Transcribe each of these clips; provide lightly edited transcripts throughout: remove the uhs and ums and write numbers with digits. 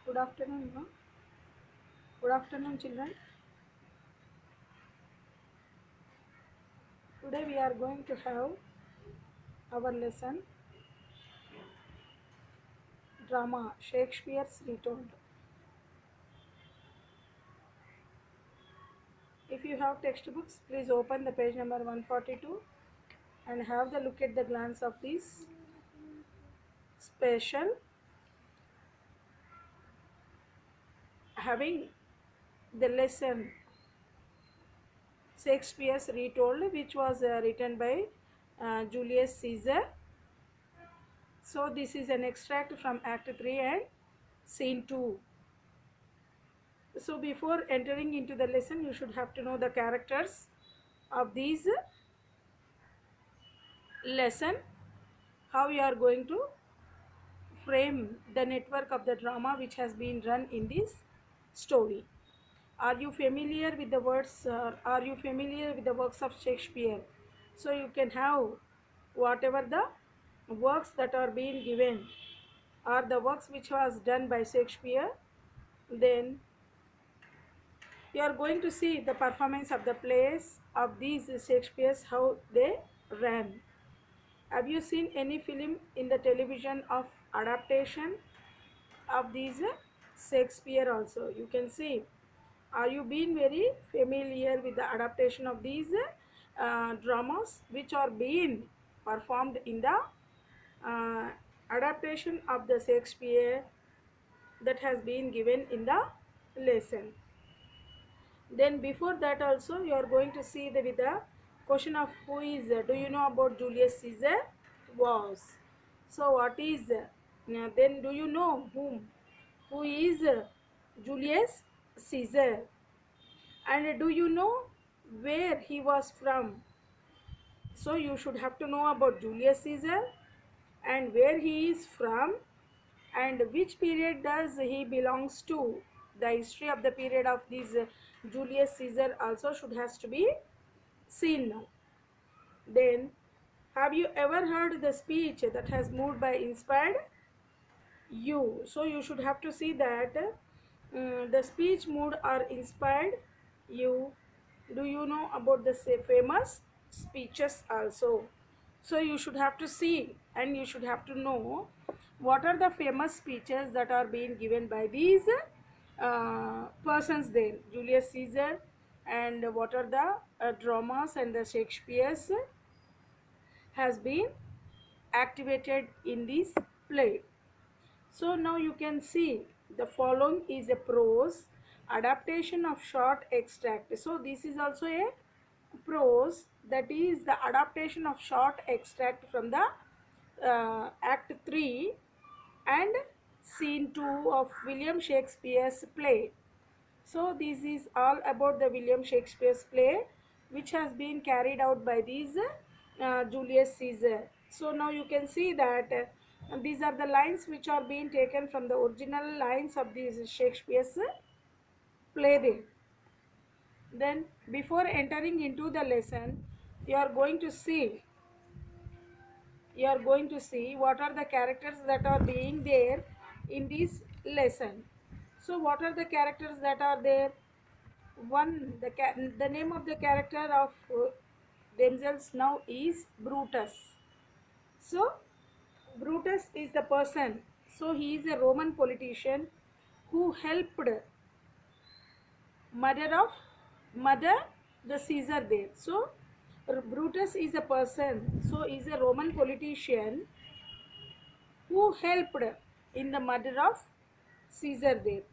Good afternoon, no? Good afternoon, children. Today we are going to have our lesson drama Shakespeare's Retold. If you have textbooks, please open the page number 142 and have the look at the glance of this special having the lesson Shakespeare's Retold, which was written by Julius Caesar. So this is an extract from Act 3 and Scene 2. So before entering into the lesson, you should have to know the characters of these lesson, how you are going to frame the network of the drama which has been run in this story. Are you familiar with the words, are you familiar with the works of Shakespeare? So you can have whatever the works that are being given are the works which was done by Shakespeare. Then you are going to see the performance of the plays of these Shakespeare's, how they ran. Have you seen any film in the television of adaptation of these Shakespeare also? You can see. Are you being very familiar with the adaptation of these dramas which are being performed in the uh, adaptation of the Shakespeare that has been given in the lesson? Then before that also you are going to see with the question of who is, do you know about Julius Caesar was. So what is, then do you know who is Julius Caesar, and do you know where he was from? So you should have to know about Julius Caesar and where he is from and which period does he belongs to. The history of the period of this Julius Caesar also should has to be seen now. Then have you ever heard the speech that has moved by inspired you? So you should have to see that the speech moved or inspired you. Do you know about the famous speeches also? So you should have to see and you should have to know what are the famous speeches that are being given by these persons there, Julius Caesar, and what are the dramas and the Shakespeare's has been activated in this play. So now you can see the following is a prose adaptation of short extract. So this is also a prose, that is the adaptation of short extract from the Act 3 and Scene 2 of William Shakespeare's play. So this is all about the William Shakespeare's play which has been carried out by these Julius Caesar. So now you can see that these are the lines which are being taken from the original lines of these Shakespeare's play there. Then before entering into the lesson, you are going to see what are the characters that are being there in this lesson. So what are the characters that are there? One, the name of the character of themselves now is Brutus. So Brutus is the person. So he is a Roman politician who helped mother the Caesar there. So Brutus is a person. So he is a Roman politician who helped in the murder of Caesar there.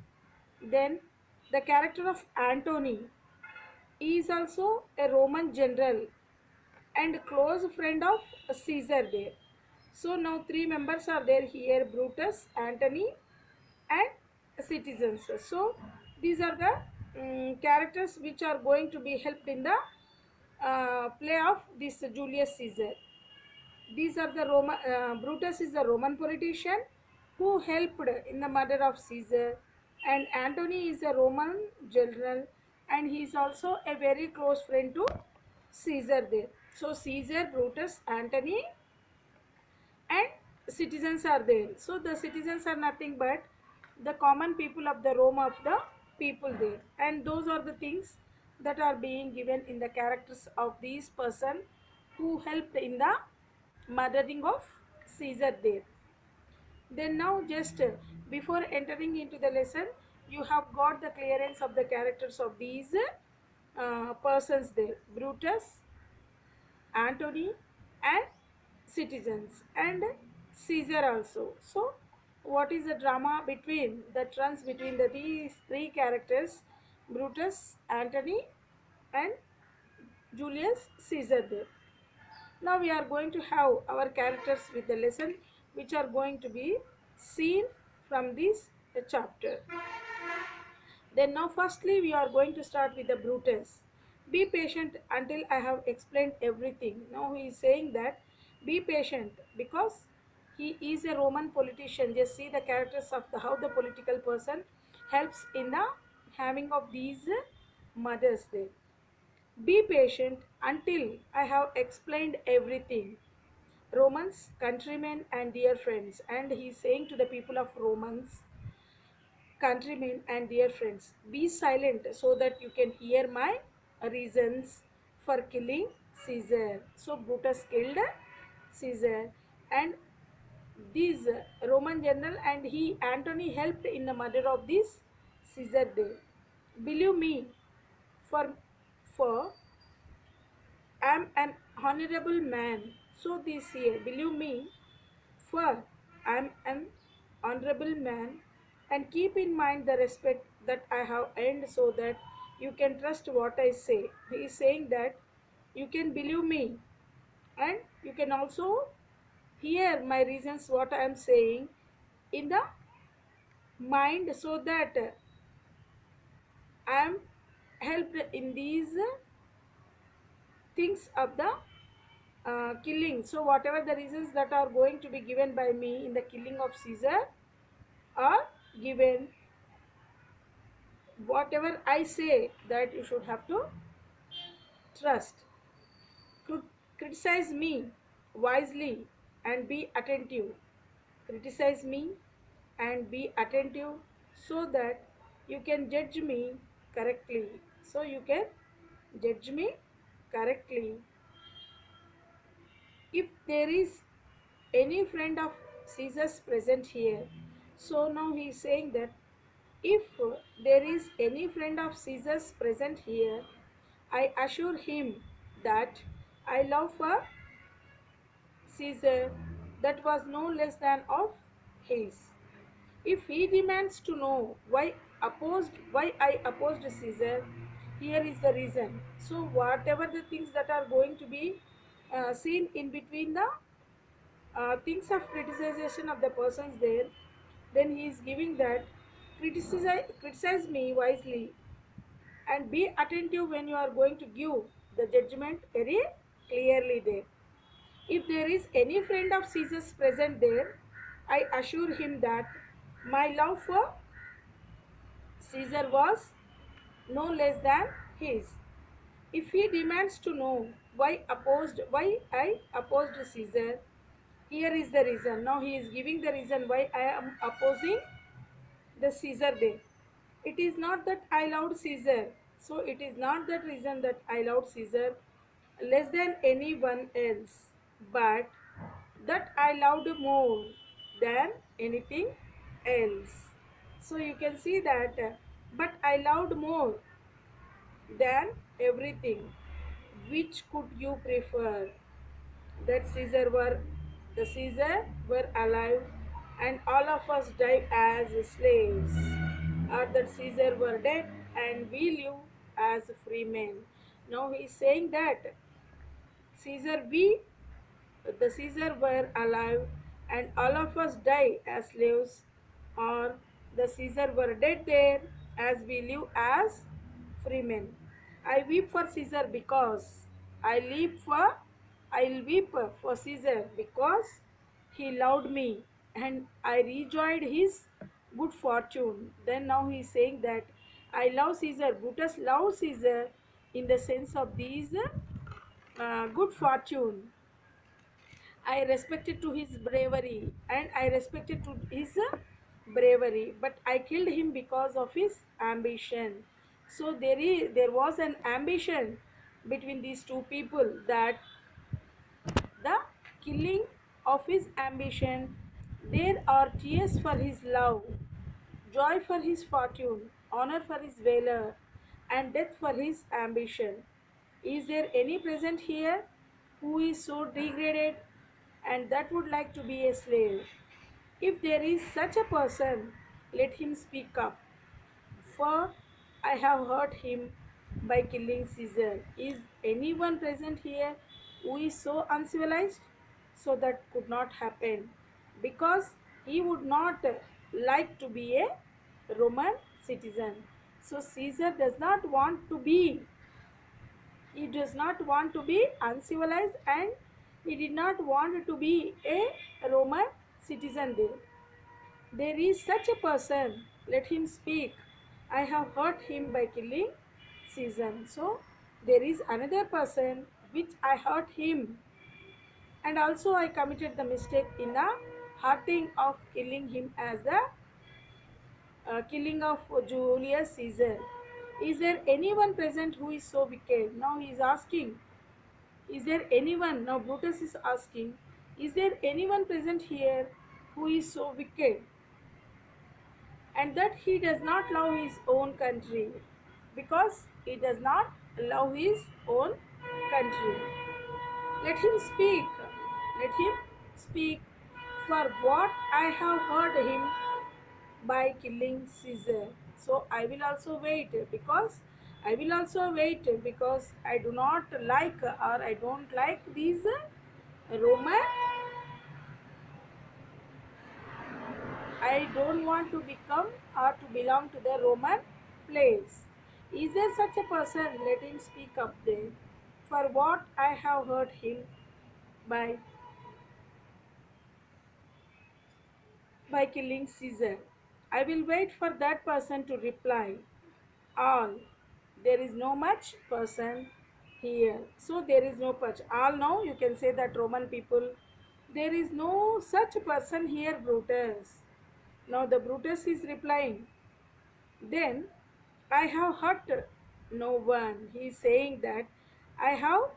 Then the character of Antony is also a Roman general and close friend of Caesar there. So now three members are there here: Brutus, Antony, and citizens. So these are the characters which are going to be helped in the play of this Julius Caesar. These are the Brutus is the Roman politician who helped in the murder of Caesar, and Antony is a Roman general, and he is also a very close friend to Caesar there. So Caesar, Brutus, Antony, and citizens are there. So the citizens are nothing but the common people of the Rome of the people there. And those are the things that are being given in the characters of these person who helped in the murdering of Caesar there. Then now just before entering into the lesson, you have got the clearance of the characters of these persons there. Brutus, Antony, and citizens, and Caesar also. So what is the drama between that runs between these three characters, Brutus, Antony, and Julius Caesar there. Now we are going to have our characters with the lesson which are going to be seen from this chapter. Then now firstly we are going to start with the Brutus. Be patient until I have explained everything. Now he is saying that be patient because he is a Roman politician. Just see the characters of the how the political person helps in the having of these murders there. Be patient until I have explained everything. Romans, countrymen, and dear friends. And he is saying to the people of Romans, countrymen, and dear friends, be silent so that you can hear my reasons for killing Caesar. So Brutus killed Caesar, and this Roman general and he Antony helped in the murder of this Caesar there. Believe me, for I am an honorable man. So this here, believe me, for I am an honorable man, and keep in mind the respect that I have earned so that you can trust what I say. He is saying that you can believe me and you can also hear my reasons what I am saying in the mind so that I am helped in these things of the killing. So whatever the reasons that are going to be given by me in the killing of Caesar are given, whatever I say that you should have to trust. Criticize me wisely and be attentive. Criticize me and be attentive so that you can judge me correctly. So you can judge me correctly. If there is any friend of Caesar's present here, so now he is saying that if there is any friend of Caesar's present here, I assure him that I love for Caesar that was no less than of his. If he demands to know why I opposed Caesar, here is the reason. So whatever the things that are going to be seen in between the things of criticization of the persons there, then he is giving that criticize me wisely and be attentive when you are going to give the judgment very clearly there. If there is any friend of Caesar's present there, I assure him that my love for Caesar was no less than his. If he demands to know why I opposed Caesar, here is the reason. Now he is giving the reason why I am opposing the Caesar there. It is not that I loved Caesar. So it is not that reason that I loved Caesar less than anyone else, but that I loved more than anything else. So you can see that, but I loved more than everything. Which could you prefer? That Caesar were alive and all of us died as slaves, or that Caesar were dead and we live as free men. Now he is saying that Caesar we the Caesar were alive and all of us die as slaves, or the Caesar were dead there as we live as free men. I weep for Caesar because I leap for I'll weep for Caesar because he loved me and I rejoiced his good fortune. Then now he is saying that I love Caesar. Brutus loved Caesar in the sense of these good fortune. I respected to his bravery and I respected to his bravery, but I killed him because of his ambition. So there was an ambition between these two people, that the killing of his ambition. There are tears for his love, joy for his fortune, honor for his valor, and death for his ambition. Is there any present here who is so degraded and that would like to be a slave? If there is such a person, let him speak up, for I have hurt him by killing Caesar. Is anyone present here who is so uncivilized? So that could not happen, because he would not like to be a Roman citizen. So Caesar does not want to be, he does not want to be uncivilized, and he did not want to be a Roman citizen there. There is such a person, let him speak. I have hurt him by killing Caesar. So there is another person which I hurt him, and also I committed the mistake in the hurting of killing him as the killing of Julius Caesar. Is there anyone present who is so wicked? Now he is asking, is there anyone? Now Brutus is asking, is there anyone present here who is so wicked, and that he does not love his own country, because he does not love his own country? Let him speak. Let him speak. For what I have heard him by killing Caesar. So I will also wait, because I do not like, or I don't like these Roman. I don't want to become or to belong to the Roman place. Is there such a person? Let him speak up there. For what I have heard him by killing Caesar. I will wait for that person to reply. All. There is no much person here. So there is no much. All now you can say that Roman people. There is no such person here, Brutus. Now the Brutus is replying. Then I have hurt no one. He is saying that I have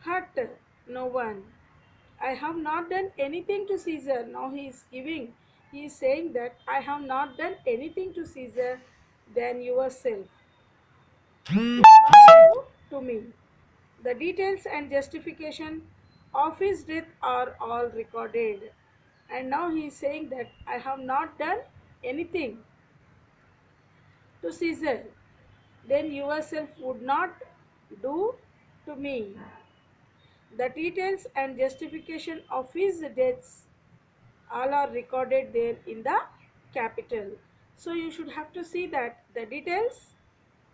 hurt no one. I have not done anything to Caesar. Now he is saying that I have not done anything to Caesar than yourself. Not you to me. The details and justification of his death are all recorded. And now he is saying that I have not done anything to Caesar, then yourself would not do to me. The details and justification of his deaths all are recorded there in the capital. So you should have to see that the details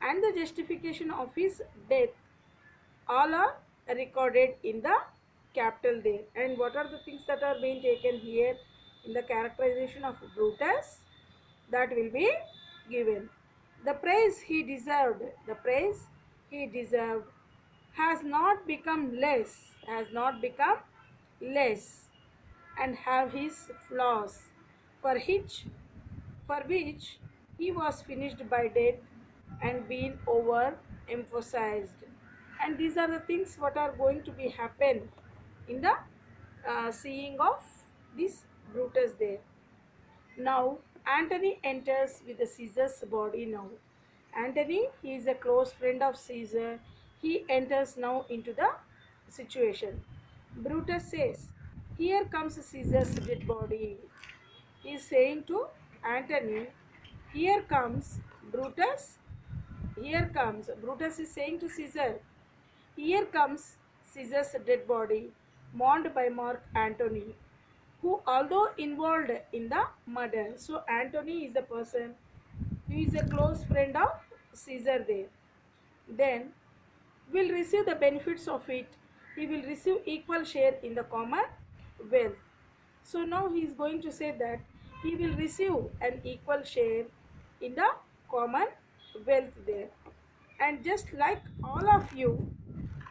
and the justification of his death all are recorded in the capital there. And what are the things that are being taken here in the characterization of Brutus? That will be given. The praise he deserved, has not become less, and have his flaws, for which he was finished by death and been overemphasized. And these are the things what are going to be happen in the seeing of this Brutus there. Now Antony enters with the Caesar's body now. Antony, he is a close friend of Caesar. He enters now into the situation. Brutus says, here comes Caesar's dead body. He is saying to Antony, here comes Brutus. Brutus is saying to Caesar, here comes Caesar's dead body, mourned by Mark Antony, who although involved in the murder. So Antony is the person who is a close friend of Caesar there. Then will receive the benefits of it. He will receive equal share in the common wealth. So now he is going to say that he will receive an equal share in the common wealth there. And just like all of you,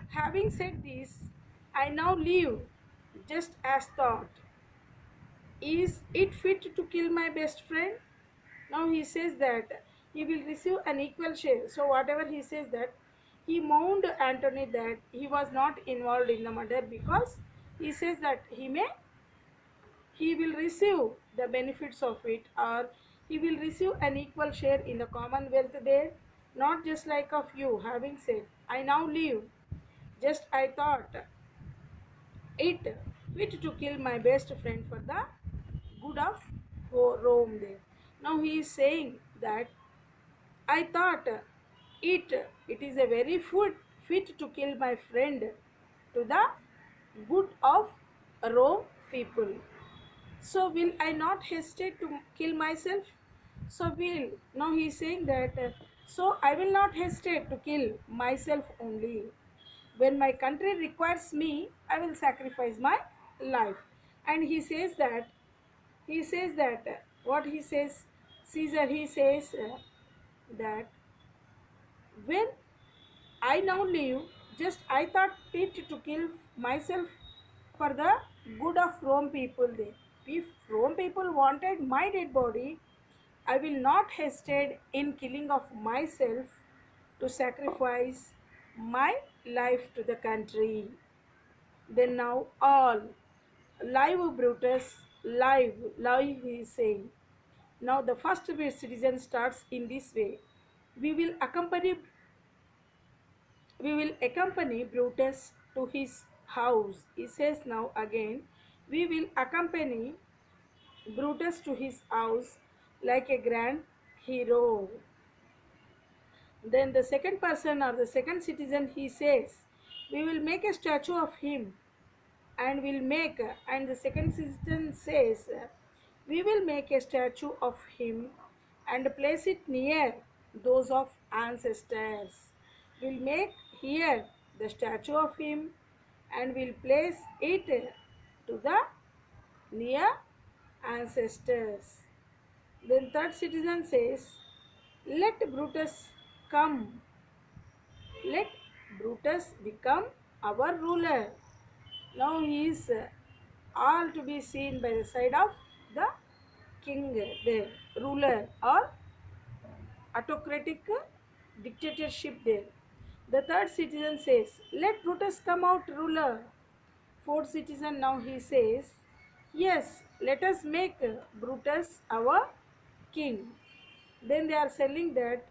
having said this, I now leave just as thought. Is it fit to kill my best friend? Now he says that he will receive an equal share. So whatever he says that he mourned Antony that he was not involved in the murder, because he says that he will receive the benefits of it, or he will receive an equal share in the commonwealth there, not just like of you. Having said, I now leave. Just I thought it fit to kill my best friend for the good of Rome there. Now he is saying that I thought it is a very fit to kill my friend to the good of Rome people. So will I not hesitate to kill myself? So will now he is saying that so I will not hesitate to kill myself only. When my country requires me, I will sacrifice my life. And he says that what he says, Caesar, he says that when I now live, just I thought it to kill myself for the good of Rome people there. If Rome people wanted my dead body, I will not hesitate in killing of myself to sacrifice my life to the country. Then now all live Brutus, live he is saying. Now the first citizen starts in this way. We will accompany we will accompany Brutus to his house. He says now again, we will accompany Brutus to his house like a grand hero. Then the second person or the second citizen, he says, we will make a statue of him and will make, and the second citizen says, we will make a statue of him and place it near those of ancestors. We'll make here the statue of him and will place it to the near ancestors. Then third citizen says, let Brutus come, let Brutus become our ruler. Now he is all to be seen by the side of the king, the ruler or autocratic dictatorship there. The third citizen says, let Brutus come out ruler. Fourth citizen now he says, yes, let us make Brutus our king. Then they are telling that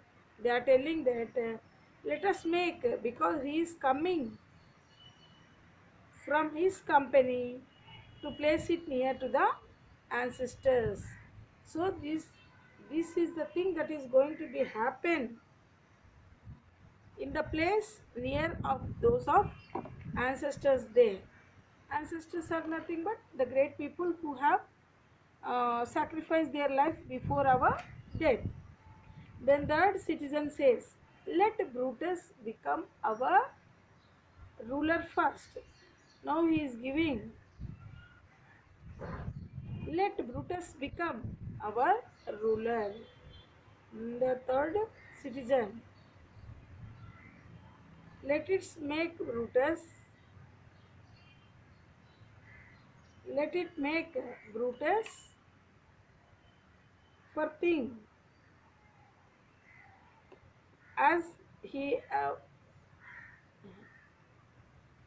let us make, because he is coming from his company to place it near to the ancestors. So this is the thing that is going to be happen in the place near of those of ancestors there. Ancestors are nothing but the great people who have sacrificed their life before our death. Then third citizen says, let Brutus become our ruler first. Now he is giving, let Brutus become our ruler. The third citizen, let it make Brutus, let it make Brutus for king, as he uh,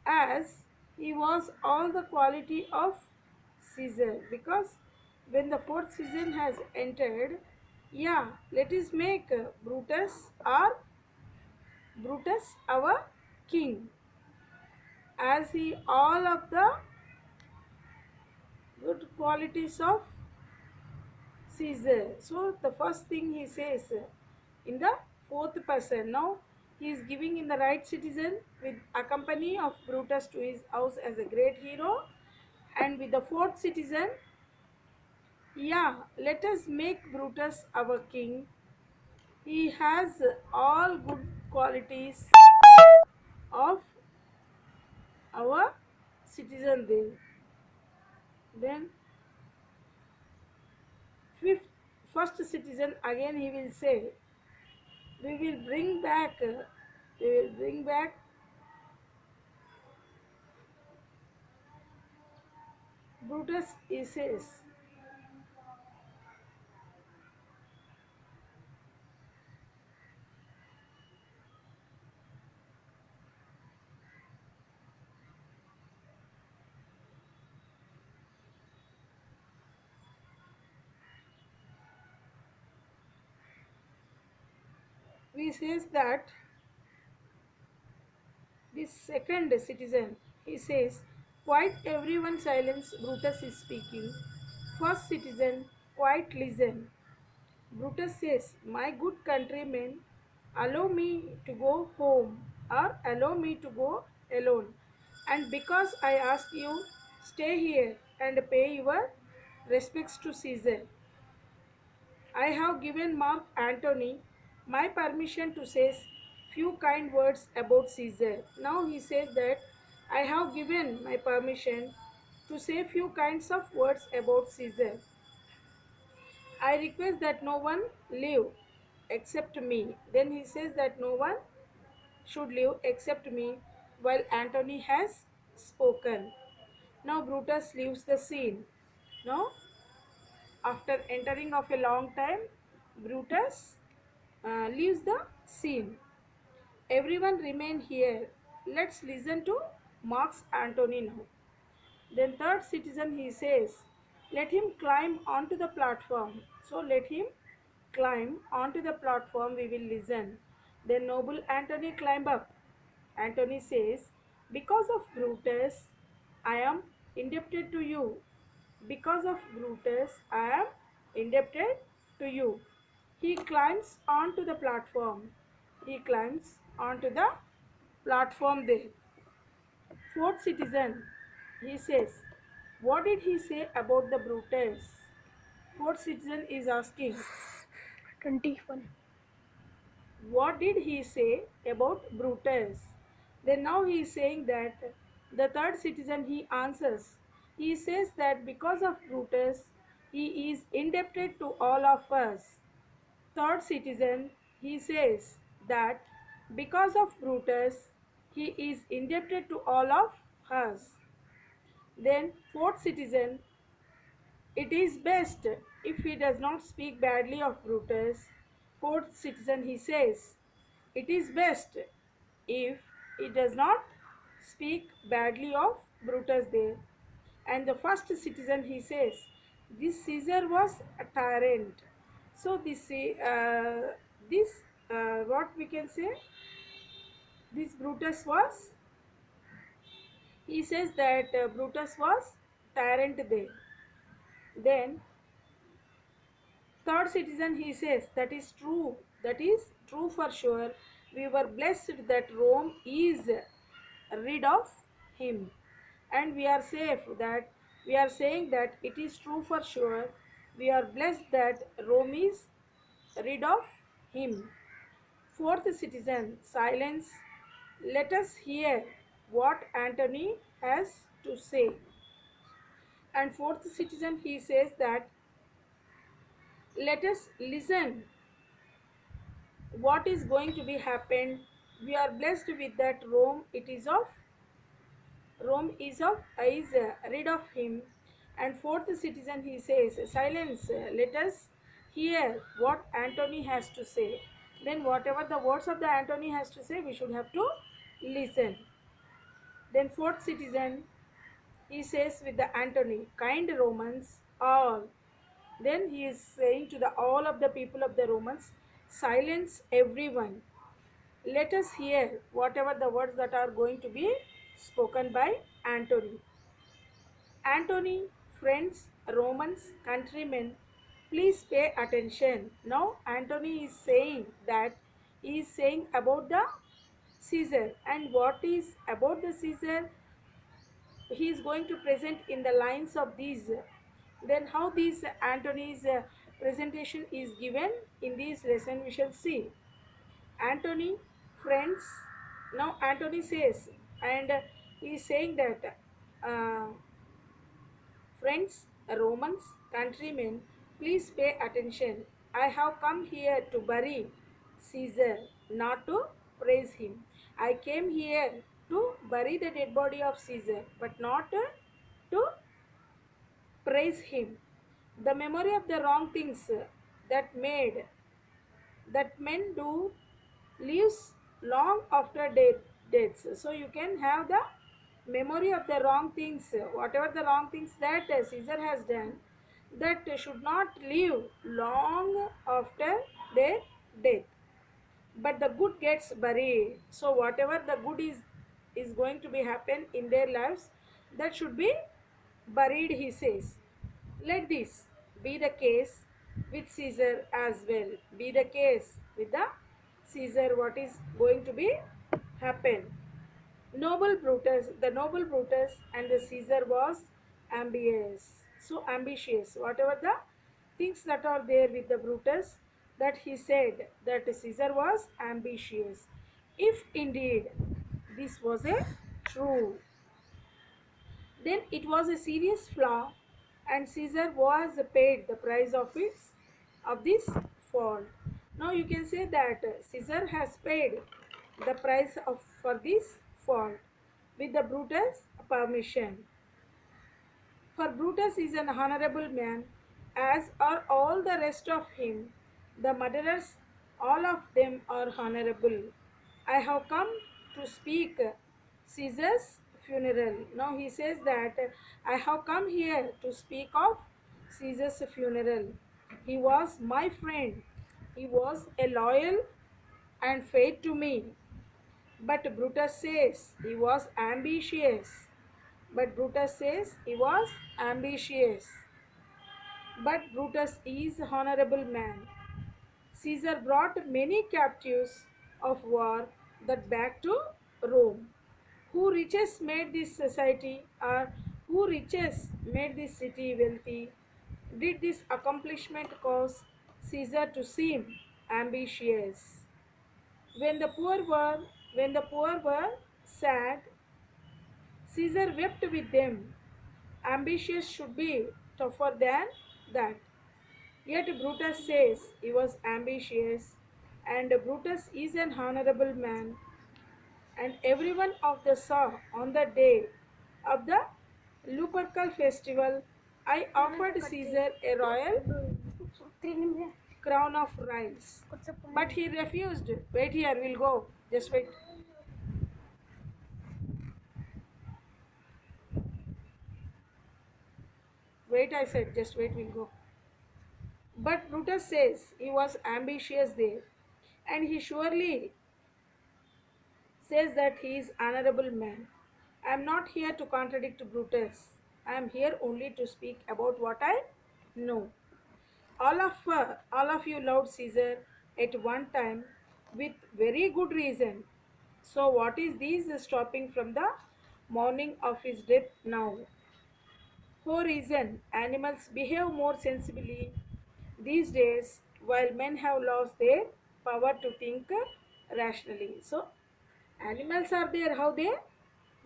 as he was all the quality of Caesar. Because when the fourth season has entered, yeah, let us make Brutus our king, as he all of the good qualities of Caesar. So the first thing he says in the fourth person. Now he is giving in the right citizen with accompany of Brutus to his house as a great hero, and with the fourth citizen, yeah, let us make Brutus our king. He has all good qualities of our citizen there. Then fifth first citizen again he will say, we will bring back we will bring back Brutus, he says. we says that this second citizen, he says, quite everyone silence, Brutus is speaking. First citizen, quite listen. Brutus says, my good countrymen, allow me to go home or allow me to go alone. And because I ask you, stay here and pay your respects to Caesar. I have given Mark Antony my permission to say few kind words about Caesar. Now he says that I have given my permission to say few kinds of words about Caesar. I request that no one leave except me. Then he says that no one should leave except me while Antony has spoken. Now Brutus leaves the scene. Now, after entering of a long time, Brutus leaves the scene. Everyone remain here. Let's listen to Mark Antony now. Then third citizen he says, let him climb onto the platform. So let him climb onto the platform, we will listen. Then noble Antony climb up. Antony says, because of Brutus, I am indebted to you. Because of Brutus, I am indebted to you. He climbs onto the platform. He climbs onto the platform there. Fourth citizen, he says, what did he say about the Brutus? Fourth citizen is asking, 21. what did he say about Brutus? Then now he is saying that the third citizen he answers. He says that because of Brutus, he is indebted to all of us. Third citizen, he says that because of Brutus, he is indebted to all of us. Then fourth citizen, it is best if he does not speak badly of Brutus. Fourth citizen, he says, it is best if he does not speak badly of Brutus there. And the first citizen, he says, this Caesar was a tyrant. So this what we can say, this Brutus was, he says that Brutus was tyrant there. Then third citizen, he says, that is true. That is true for sure. We were blessed that Rome is rid of him. And we are safe that we are saying that it is true for sure. We are blessed that Rome is rid of him. Fourth citizen, silence. Let us hear what Antony has to say. And fourth citizen, he says that let us listen what is going to be happened. We are blessed with that Rome is rid of him. And fourth citizen, he says, silence, let us hear what Antony has to say. Then whatever the words of the Antony has to say, we should have to listen. Then fourth citizen, he says with the Antony, kind Romans all. Then he is saying to the all of the people of the Romans, silence everyone. Let us hear whatever the words that are going to be spoken by Antony. Antony, friends, Romans, countrymen, please pay attention. Now Antony is saying that he is saying about the Caesar, and what is about the Caesar he is going to present in the lines of these. Then how this Antony's presentation is given in this lesson we shall see. Antony, friends, now Antony says, and he is saying that uh, friends, Romans, countrymen, please pay attention. I have come here to bury Caesar, not to praise him. I came here to bury the dead body of Caesar, but not to praise him. The memory of the wrong things that men do lives long after deaths. So you can have the memory of the wrong things, whatever the wrong things that Caesar has done, that should not live long after their death. but the good gets buried. So whatever the good is going to be happen in their lives, that should be buried, he says. Let this be the case with Caesar as well. Be the case with the Caesar, what is going to be happen. The noble Brutus and the Caesar was ambitious. So ambitious. Whatever the things that are there with the Brutus, that he said that Caesar was ambitious. If indeed this was a true, then it was a serious flaw, and Caesar was paid the price of this fault. Now you can say that Caesar has paid the price of for this fault with the Brutus' permission. For Brutus is an honorable man, as are all the rest of him. The murderers, all of them are honorable. I have come to speak Caesar's funeral. Now he says that I have come here to speak of Caesar's funeral. He was my friend. He was a loyal and faithful to me. But Brutus says he was ambitious. But Brutus says he was ambitious. But Brutus is a honorable man. Caesar brought many captives of war that back to Rome. Who riches made this society, or who riches made this city wealthy? Did this accomplishment cause Caesar to seem ambitious? When the poor were when the poor were sad, Caesar wept with them. Ambitious should be tougher than that. Yet Brutus says he was ambitious, and Brutus is an honorable man, and everyone of the saw on the day of the Lupercal festival, I offered Caesar a royal crown of rice. But he refused. Wait here, we'll go. Just wait. Wait, I said, just wait, we'll go. But Brutus says he was ambitious there, and he surely says that he is honorable man. I am not here to contradict Brutus. I am here only to speak about what I know. All of you loved Caesar at one time with very good reason. So what is this stopping from the morning of his death now? For reason, animals behave more sensibly these days, while men have lost their power to think rationally. So animals are there, how they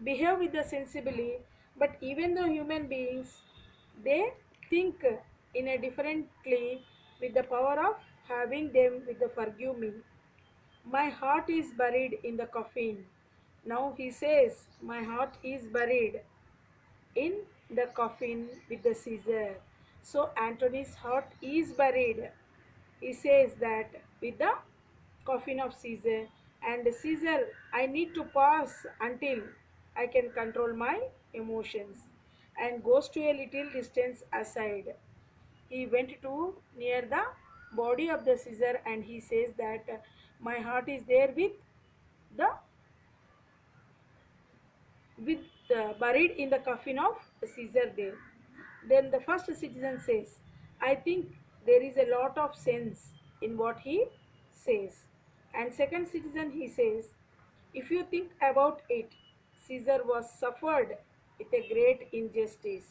behave with the sensibly, but even though human beings, they think in a differently with the power of having them with the forgive me. My heart is buried in the coffin. Now he says, my heart is buried in the coffin with the Caesar. So Antony's heart is buried. He says that with the coffin of Caesar, and Caesar, I need to pass until I can control my emotions, and goes to a little distance aside. He went to near the body of the Caesar, and he says that my heart is there the with buried in the coffin of Caesar there. Then the first citizen says, I think there is a lot of sense in what he says. And second citizen, he says, if you think about it, Caesar was suffered with a great injustice.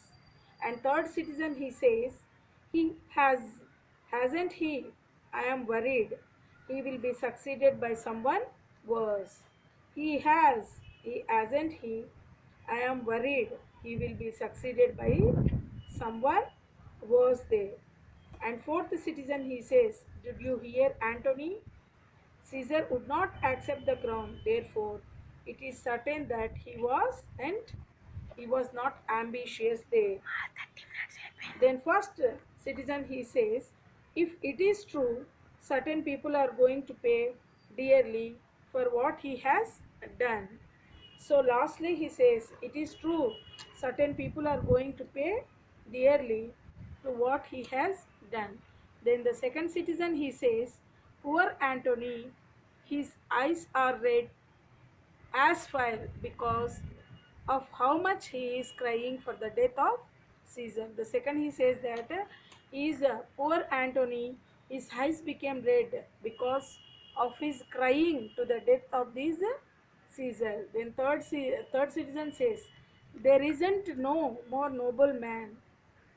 And third citizen, he says, he hasn't he? I am worried. He will be succeeded by someone worse. He hasn't he? I am worried he will be succeeded by someone worse there. And fourth citizen, he says, did you hear Antony? Caesar would not accept the crown, therefore it is certain that he was not ambitious there. Then first citizen, he says, if it is true, certain people are going to pay dearly for what he has done. So lastly, he says, it is true, certain people are going to pay dearly to what he has done. Then the second citizen, he says, poor Antony, His eyes are red as fire because of how much he is crying for the death of Caesar. The second he says that is poor Antony, his eyes became red because of his crying to the death of this Caesar. Then third citizen says, there isn't no more noble man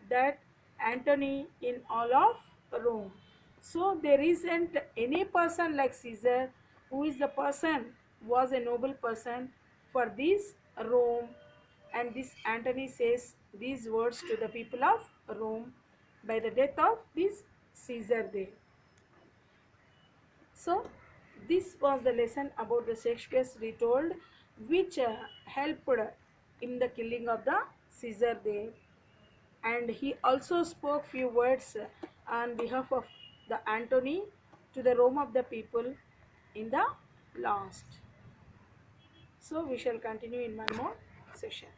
that Antony in all of Rome. So there isn't any person like Caesar who is the person was a noble person for this Rome, and this Antony says these words to the people of Rome by the death of this Caesar there. So this was the lesson about the Shakespeare's retold which helped in the killing of the Caesar there, and he also spoke few words on behalf of the Antony to the Rome of the people in the last. So we shall continue in one more session.